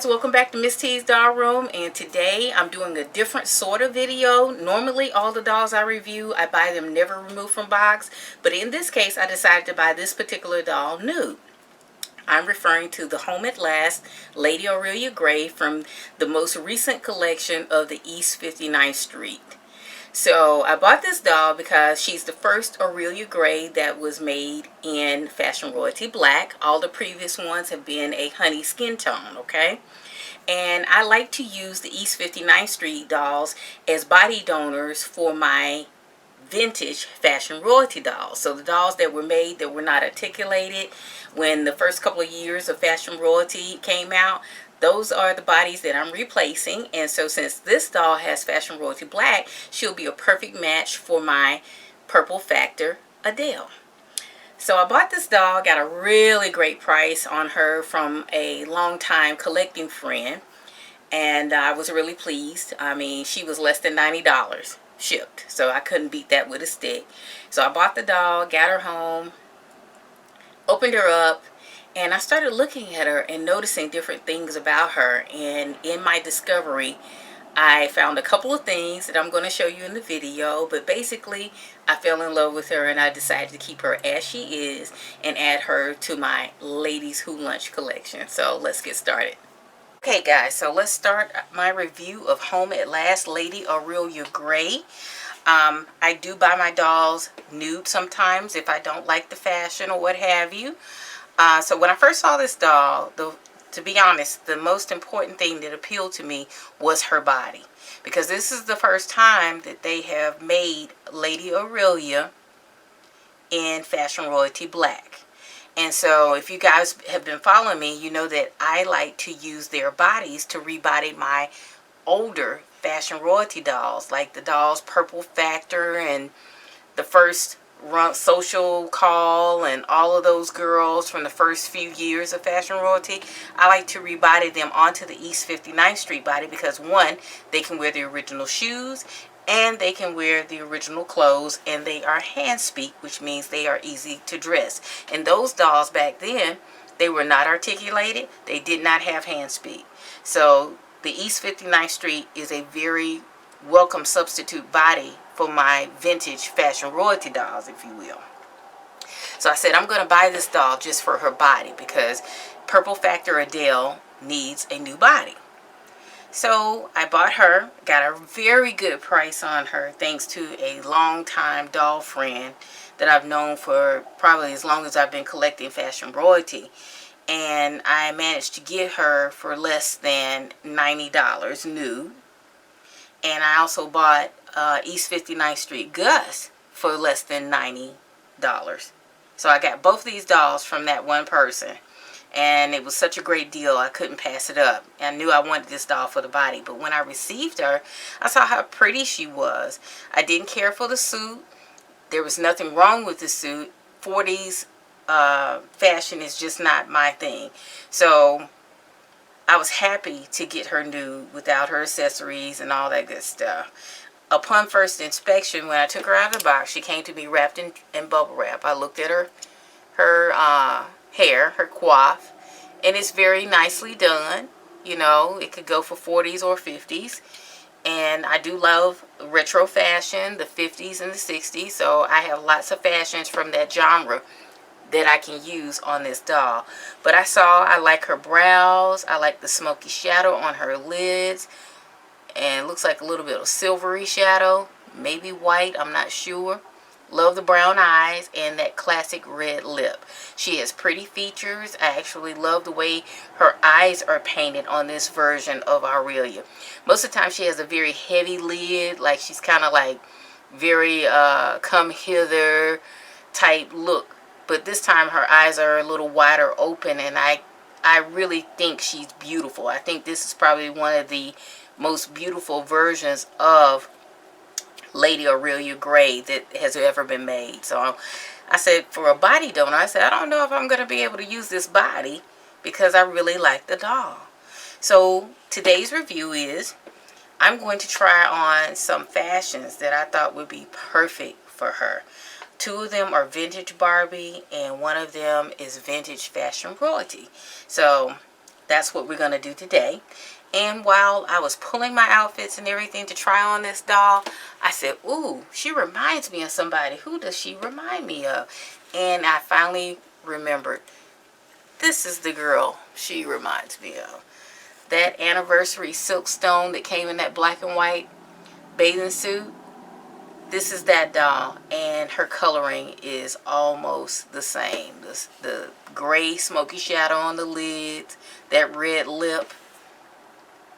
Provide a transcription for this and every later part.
guys, welcome back to Ms.TeesDollroom, and today I'm doing a different sort of video. Normally all the dolls I review, I buy them never removed from box, but in this case I decided to buy this particular doll nude. I'm referring to the Home at Last Lady Aurelia Gray from the most recent collection of the East 59th Street. So I bought this doll because she's the first Aurelia Gray that was made in Fashion Royalty Black. All the previous ones have been a honey skin tone, okay? And I like to use the East 59th Street dolls as body donors for my vintage Fashion Royalty dolls. So the dolls that were made that were not articulated when the first couple of years of Fashion Royalty came out, those are the bodies that I'm replacing. And so since this doll has Fashion Royalty Black, she'll be a perfect match for my Purple Factor Adele. So I bought this doll, got a really great price on her from a longtime collecting friend. And I was really pleased. I mean, she was less than $90 shipped. So I couldn't beat that with a stick. So I bought the doll, got her home, opened her up, and I started looking at her and noticing different things about her. And in my discovery, I found a couple of things that I'm going to show you in the video. But basically, I fell in love with her and I decided to keep her as she is and add her to my Ladies Who Lunch collection. So let's get started. Okay guys, so let's start my review of Home at Last Lady Aurelia Gray. I do buy my dolls nude sometimes if I don't like the fashion or what have you. So when I first saw this doll, to be honest, the most important thing that appealed to me was her body. Because this is the first time that they have made Lady Aurelia in Fashion Royalty Black. And so if you guys have been following me, you know that I like to use their bodies to rebody my older Fashion Royalty dolls, like the dolls Purple Factor and the first Social Call and all of those girls from the first few years of Fashion Royalty. I like to rebody them onto the East 59th Street body because one, they can wear the original shoes and they can wear the original clothes, and they are hand speak, which means they are easy to dress. And those dolls back then, they were not articulated. They did not have hand speak. So the East 59th Street is a very welcome substitute body for my vintage Fashion Royalty dolls, if you will. So I said I'm going to buy this doll just for her body because Purple Factor Adele needs a new body. So I bought her, got a very good price on her thanks to a long-time doll friend that I've known for probably as long as I've been collecting Fashion Royalty. And I managed to get her for less than $90 nude. And I also bought East 59th Street Gus for less than $90. So I got both these dolls from that one person. And it was such a great deal, I couldn't pass it up. I knew I wanted this doll for the body. But when I received her, I saw how pretty she was. I didn't care for the suit. There was nothing wrong with the suit. 40s fashion is just not my thing. So I was happy to get her nude without her accessories and all that good stuff. Upon first inspection, when I took her out of the box, she came to me wrapped in bubble wrap. I looked at her hair, her coif, and it's very nicely done. You know, it could go for 40s or 50s. And I do love retro fashion, the 50s and the 60s. So I have lots of fashions from that genre that I can use on this doll. But I like her brows. I like the smoky shadow on her lids. And it looks like a little bit of silvery shadow. Maybe white, I'm not sure. Love the brown eyes and that classic red lip. She has pretty features. I actually love the way her eyes are painted on this version of Aurelia. Most of the time she has a very heavy lid, like she's kind of like very come hither type look. But this time her eyes are a little wider open, and I really think she's beautiful. I think this is probably one of the most beautiful versions of Lady Aurelia Gray that has ever been made. So I said, for a body donor, I said, I don't know if I'm going to be able to use this body because I really like the doll. So today's review is I'm going to try on some fashions that I thought would be perfect for her. Two of them are vintage Barbie and one of them is vintage Fashion Royalty. So that's what we're going to do today. And while I was pulling my outfits and everything to try on this doll, I said, ooh, she reminds me of somebody. Who does she remind me of? And I finally remembered, this is the girl she reminds me of. That anniversary silk stone that came in that black and white bathing suit. This is that doll, and her coloring is almost the same. The gray smoky shadow on the lids, that red lip,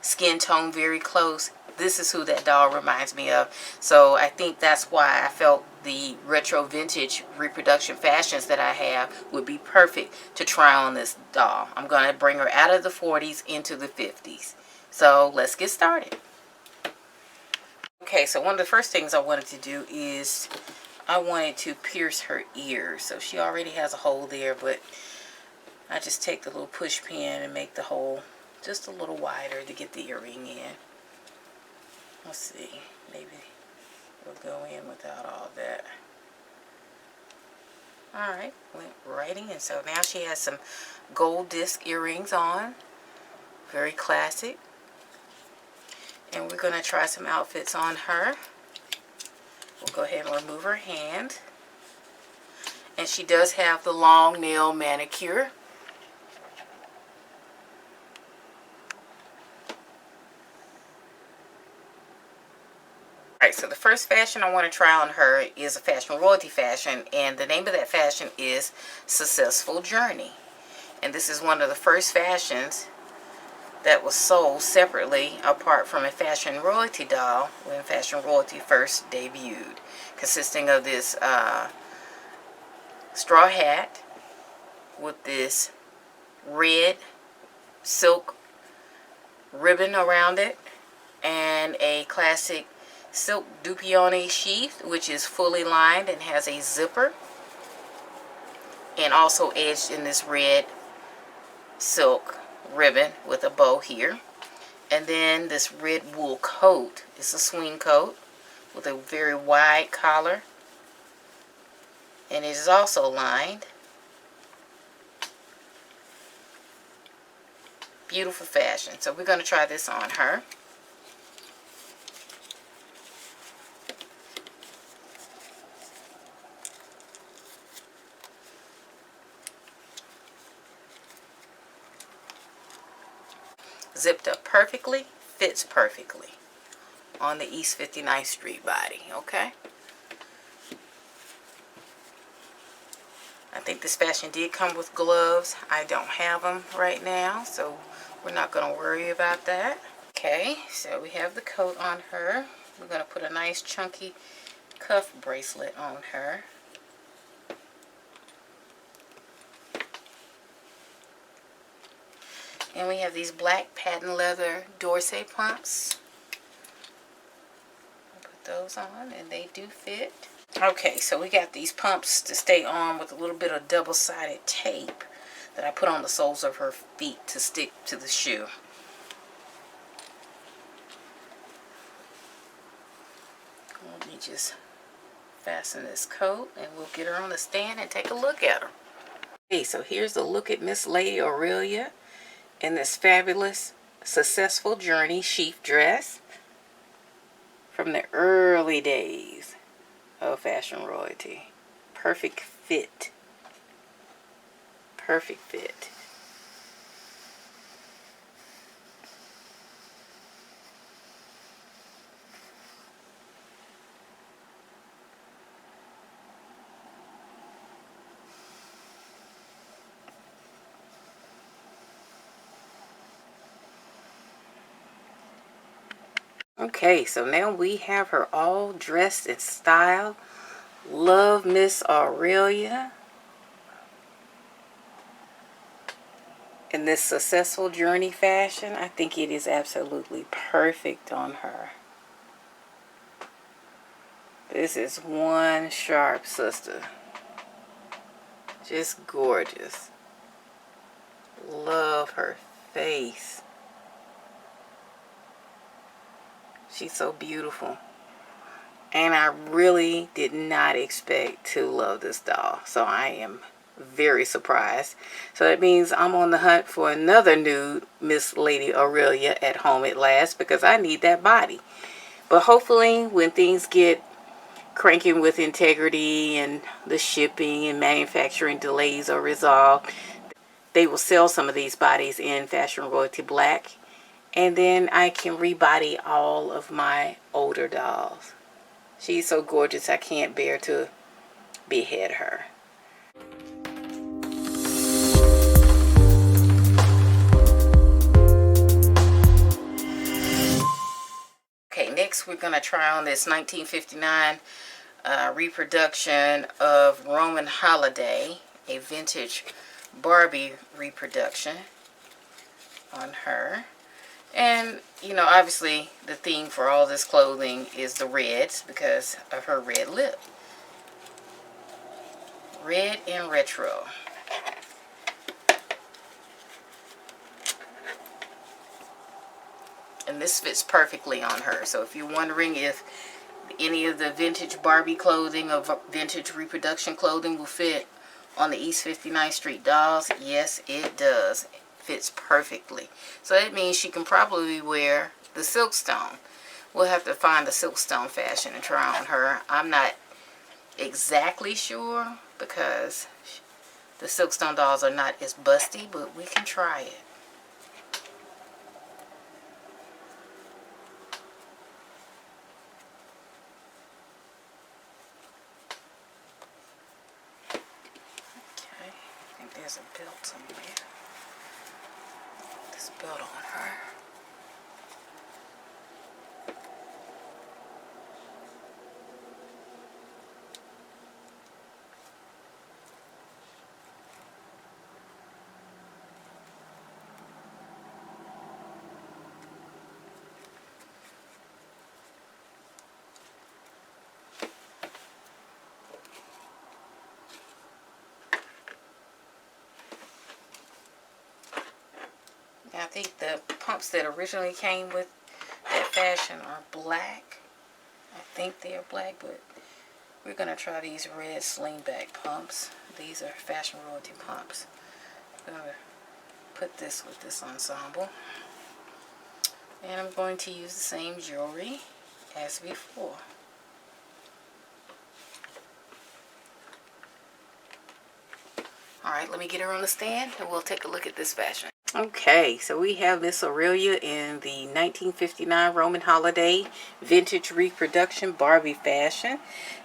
skin tone very close. This is who that doll reminds me of. So I think that's why I felt the retro vintage reproduction fashions that I have would be perfect to try on this doll. I'm going to bring her out of the 40s into the 50s. So let's get started. Okay, so one of the first things I wanted to do is I wanted to pierce her ears. So she already has a hole there, but I just take the little push pin and make the hole just a little wider to get the earring in. Let's see, maybe we'll go in without all that. Alright, went right in. So now she has some gold disc earrings on. Very classic. And we're going to try some outfits on her. We'll go ahead and remove her hand. And she does have the long nail manicure. Alright, so the first fashion I want to try on her is a fashion royalty fashion, and the name of that fashion is Successful Journey. And this is one of the first fashions that was sold separately apart from a fashion royalty doll when fashion royalty first debuted, consisting of this straw hat with this red silk ribbon around it and a classic silk dupione sheath, which is fully lined and has a zipper, and also edged in this red silk ribbon with a bow here. And then this red wool coat is a swing coat with a very wide collar, and it is also lined. Beautiful fashion. So we're going to try this on her. Zipped up perfectly, fits perfectly on the East 59th Street body, okay? I think this fashion did come with gloves. I don't have them right now, so we're not going to worry about that. Okay, so we have the coat on her. We're going to put a nice chunky cuff bracelet on her. And we have these black patent leather Dorsey pumps. I'll put those on, and they do fit. Okay, so we got these pumps to stay on with a little bit of double-sided tape that I put on the soles of her feet to stick to the shoe. Let me just fasten this coat, and we'll get her on the stand and take a look at her. Okay, so here's a look at Miss Lady Aurelia in this fabulous Successful Journey sheath dress from the early days of fashion royalty. Perfect fit. Perfect fit. Okay, so now we have her all dressed in style. Love Miss Aurelia in this Successful Journey fashion. I think it is absolutely perfect on her. This is one sharp sister. Just gorgeous. Love her face. She's so beautiful. And I really did not expect to love this doll. So I am very surprised. So that means I'm on the hunt for another nude Miss Lady Aurelia at home at last, because I need that body. But hopefully when things get cranking with integrity and the shipping and manufacturing delays are resolved, they will sell some of these bodies in Fashion Royalty Black, and then I can rebody all of my older dolls. She's so gorgeous, I can't bear to behead her. Okay, next we're going to try on this 1959 reproduction of Roman Holiday, a vintage Barbie reproduction on her. And, you know, obviously the theme for all this clothing is the reds because of her red lip. Red and retro. And this fits perfectly on her. So if you're wondering if any of the vintage Barbie clothing or vintage reproduction clothing will fit on the East 59th Street dolls, yes, it does. It fits perfectly. So that means she can probably wear the silkstone. We'll have to find the silkstone fashion and try on her. I'm not exactly sure because the silkstone dolls are not as busty, but we can try it. There's a belt somewhere. This belt on her. I think the pumps that originally came with that fashion are black. I think they are black, but we're going to try these red slingback pumps. These are Fashion Royalty pumps. I'm going to put this with this ensemble. And I'm going to use the same jewelry as before. Alright, let me get her on the stand and we'll take a look at this fashion. Okay, so we have Miss Aurelia in the 1959 Roman Holiday Vintage Reproduction Barbie fashion.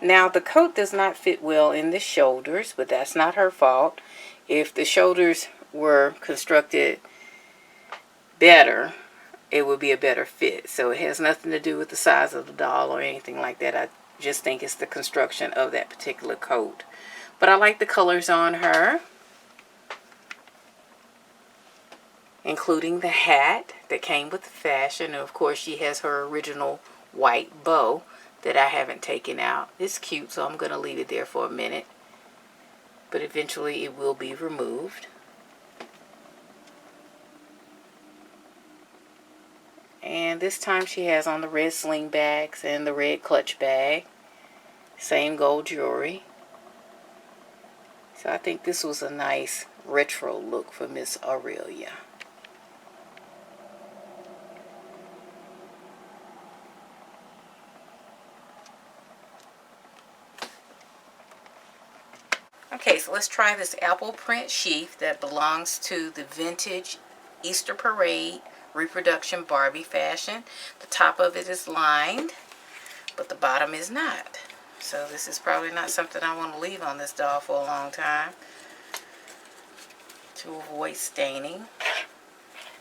Now, the coat does not fit well in the shoulders, but that's not her fault. If the shoulders were constructed better, it would be a better fit. So it has nothing to do with the size of the doll or anything like that. I just think it's the construction of that particular coat. But I like the colors on her, including the hat that came with the fashion. And of course, she has her original white bow that I haven't taken out. It's cute, so I'm going to leave it there for a minute. But eventually it will be removed. And this time she has on the red sling bags and the red clutch bag. Same gold jewelry. So I think this was a nice retro look for Miss Aurelia. Okay, so let's try this apple print sheath that belongs to the vintage Easter Parade reproduction Barbie fashion. The top of it is lined, but the bottom is not. So this is probably not something I want to leave on this doll for a long time to avoid staining.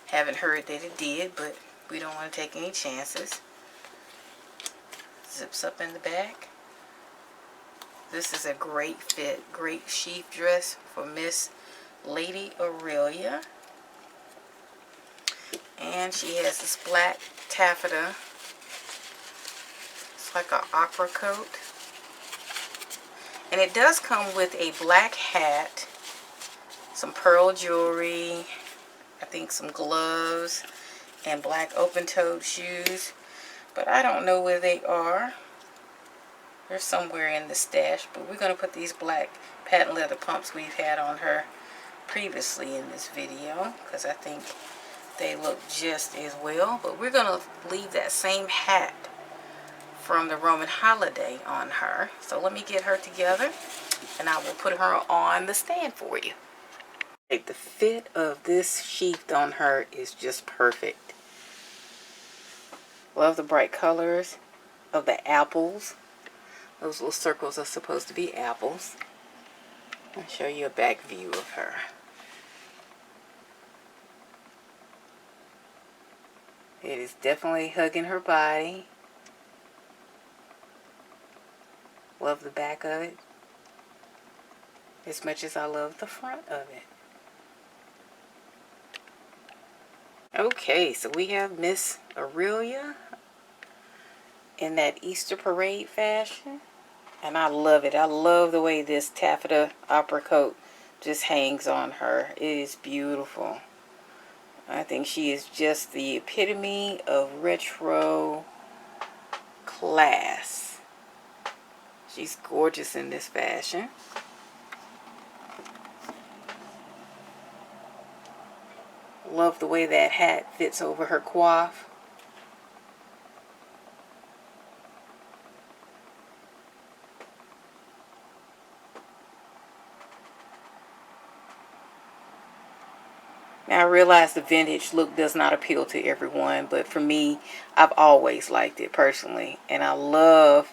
Haven't heard that it did, but we don't want to take any chances. Zips up in the back. This is a great fit, great sheath dress for Miss Lady Aurelia. And she has this black taffeta. It's like an opera coat. And it does come with a black hat, some pearl jewelry, I think some gloves, and black open-toed shoes. But I don't know where they are. They're somewhere in the stash, but we're going to put these black patent leather pumps we've had on her previously in this video, because I think they look just as well. But we're going to leave that same hat from the Roman holiday on her. So let me get her together and I will put her on the stand for you. The fit of this sheath on her is just perfect. Love the bright colors of the apples. Those little circles are supposed to be apples. I'll show you a back view of her. It is definitely hugging her body. Love the back of it as much as I love the front of it. Okay, so we have Miss Aurelia in that Easter parade fashion. And I love it. I love the way this taffeta opera coat just hangs on her. It is beautiful. I think she is just the epitome of retro class. She's gorgeous in this fashion. Love the way that hat fits over her coif. Now I realize the vintage look does not appeal to everyone, but for me, I've always liked it personally. And I love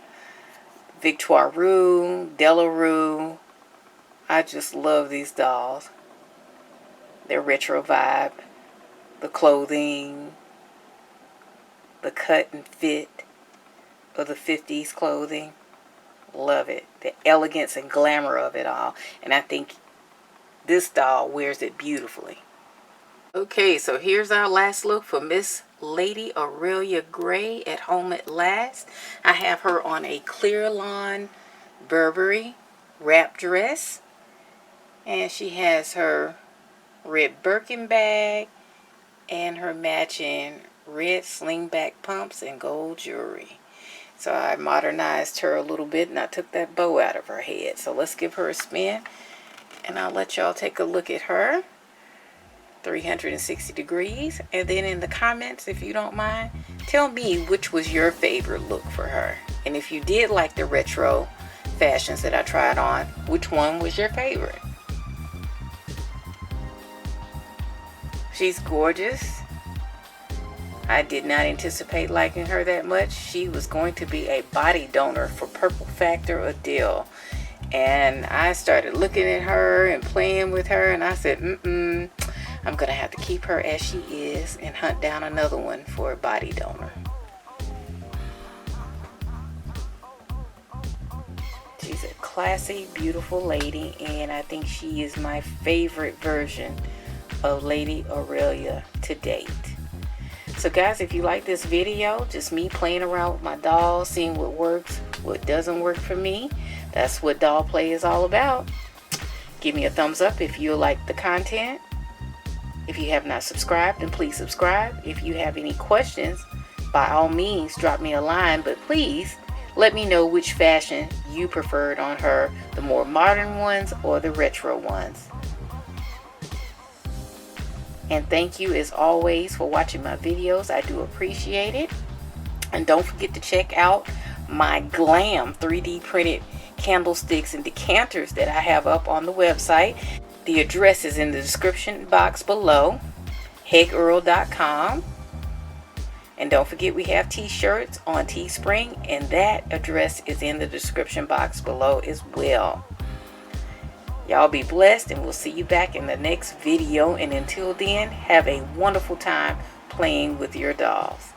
Victoire Roux, Delarue. I just love these dolls. Their retro vibe, the clothing, the cut and fit of the 50s clothing. Love it. The elegance and glamour of it all. And I think this doll wears it beautifully. Okay, so here's our last look for Miss Lady Aurelia Gray at home at last. I have her on a clear lawn Burberry wrap dress. And she has her red Birkin bag and her matching red slingback pumps and gold jewelry. So I modernized her a little bit and I took that bow out of her head. So let's give her a spin and I'll let y'all take a look at her 360 degrees. And then in the comments, if you don't mind, tell me which was your favorite look for her. And if you did like the retro fashions that I tried on, which one was your favorite? She's gorgeous. I did not anticipate liking her that much. She was going to be a body donor for Purple Factor Adele. And I started looking at her and playing with her and I said, I'm going to have to keep her as she is and hunt down another one for a body donor. She's a classy, beautiful lady, and I think she is my favorite version of Lady Aurelia to date. So guys, if you like this video, just me playing around with my dolls, seeing what works, what doesn't work for me, that's what doll play is all about. Give me a thumbs up if you like the content. If you have not subscribed, then please subscribe. If you have any questions, by all means drop me a line, but please let me know which fashion you preferred on her, the more modern ones or the retro ones. And thank you as always for watching my videos. I do appreciate it. And don't forget to check out my glam 3D printed candlesticks and decanters that I have up on the website. The address is in the description box below, HegEarl.com. And don't forget we have t-shirts on Teespring, and that address is in the description box below as well. Y'all be blessed, and we'll see you back in the next video. And until then, have a wonderful time playing with your dolls.